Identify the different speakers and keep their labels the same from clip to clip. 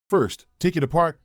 Speaker 1: First, take it apart,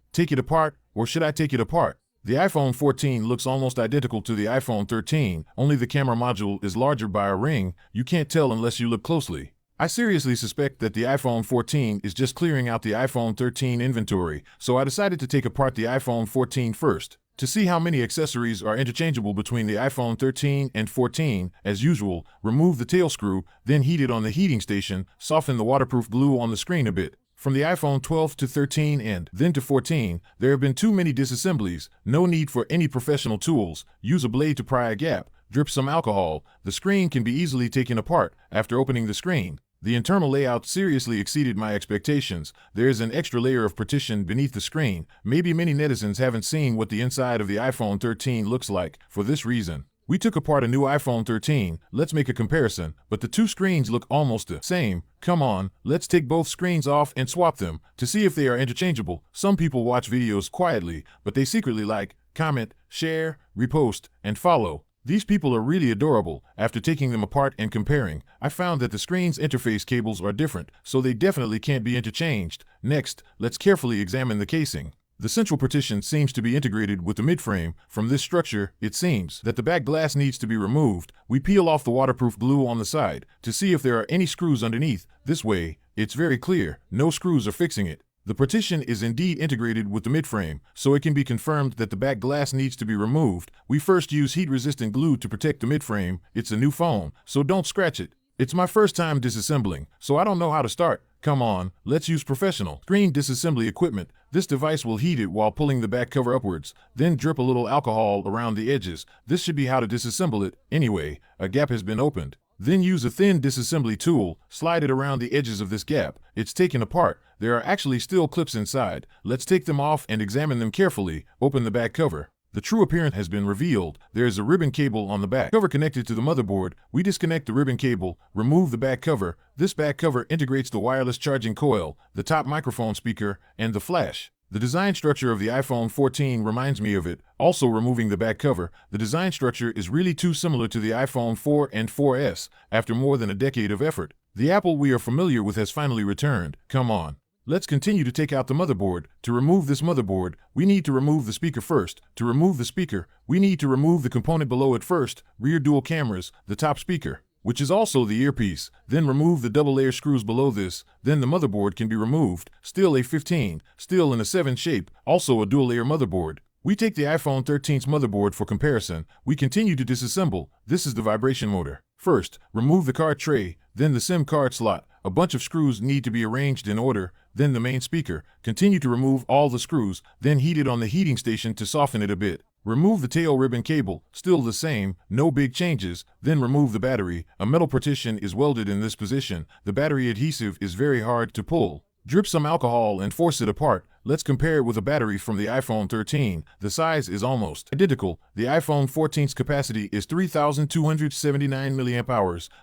Speaker 1: or should I take it apart? The iPhone 14 looks almost identical to the iPhone 13, only the camera module is larger by a ring. You can't tell unless you look closely. I seriously suspect that the iPhone 14 is just clearing out the iPhone 13 inventory, so I decided to take apart the iPhone 14 first. To see how many accessories are interchangeable between the iPhone 13 and 14, as usual, remove the tail screw, then heat it on the heating station, soften the waterproof glue on the screen a bit. From the iPhone 12 to 13 and then to 14, there have been too many disassemblies, no need for any professional tools. Use a blade to pry a gap, drip some alcohol. The screen can be easily taken apart after opening the screen. The internal layout seriously exceeded my expectations. There is an extra layer of partition beneath the screen. Maybe many netizens haven't seen what the inside of the iPhone 13 looks like. For this reason, we took apart a new iPhone 13. Let's make a comparison, but the two screens look almost the same. Come on, let's take both screens off and swap them to see if they are interchangeable. Some people watch videos quietly, but they secretly like, comment, share, repost, and follow. These people are really adorable. After taking them apart and comparing, I found that the screen's interface cables are different, so they definitely can't be interchanged. Next, let's carefully examine the casing. The central partition seems to be integrated with the midframe. From this structure, it seems that the back glass needs to be removed. We peel off the waterproof glue on the side to see if there are any screws underneath. This way, it's very clear, no screws are fixing it. The partition is indeed integrated with the midframe, so it can be confirmed that the back glass needs to be removed. We first use heat-resistant glue to protect the midframe. It's a new phone, so don't scratch it. It's my first time disassembling, so I don't know how to start. Come on, let's use professional screen disassembly equipment. This device will heat it while pulling the back cover upwards, then drip a little alcohol around the edges. This should be how to disassemble it. Anyway, a gap has been opened. Then use a thin disassembly tool, slide it around the edges of this gap. It's taken apart. There are actually still clips inside. Let's take them off and examine them carefully. Open the back cover. The true appearance has been revealed. There is a ribbon cable on the back cover connected to the motherboard. We disconnect the ribbon cable, remove the back cover. This back cover integrates the wireless charging coil, the top microphone speaker, and the flash. The design structure of the iPhone 14 reminds me of it. Also removing the back cover, the design structure is really too similar to the iPhone 4 and 4S. After more than a decade of effort, the Apple we are familiar with has finally returned. Come on. Let's continue to take out the motherboard. To remove this motherboard, we need to remove the speaker first. To remove the speaker, we need to remove the component below it first, rear dual cameras, the top speaker, which is also the earpiece. Then remove the double layer screws below this. Then the motherboard can be removed. Still a 15, still in a 7 shape, also a dual layer motherboard. We take the iPhone 13's motherboard for comparison. We continue to disassemble. This is the vibration motor. First, remove the card tray, then the SIM card slot. A bunch of screws need to be arranged in order, then the main speaker. Continue to remove all the screws, then heat it on the heating station to soften it a bit. Remove the tail ribbon cable, still the same, no big changes. Then remove the battery. A metal partition is welded in this position. The battery adhesive is very hard to pull. Drip some alcohol and force it apart. Let's compare it with a battery from the iPhone 13. The size is almost identical. The iPhone 14's capacity is 3,279 mAh.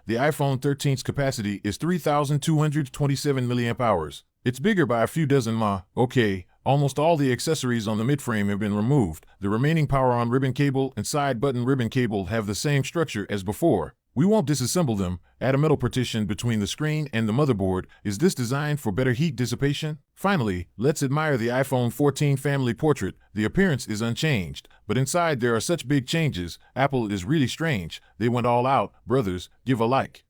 Speaker 1: The iPhone 13's capacity is 3,227 mAh. It's bigger by a few dozen mAh. Okay, almost all the accessories on the midframe have been removed. The remaining power-on ribbon cable and side button ribbon cable have the same structure as before. We won't disassemble them. Add a metal partition between the screen and the motherboard. Is this designed for better heat dissipation? Finally, let's admire the iPhone 14 family portrait. The appearance is unchanged, but inside there are such big changes. Apple is really strange. They went all out. Brothers, give a like.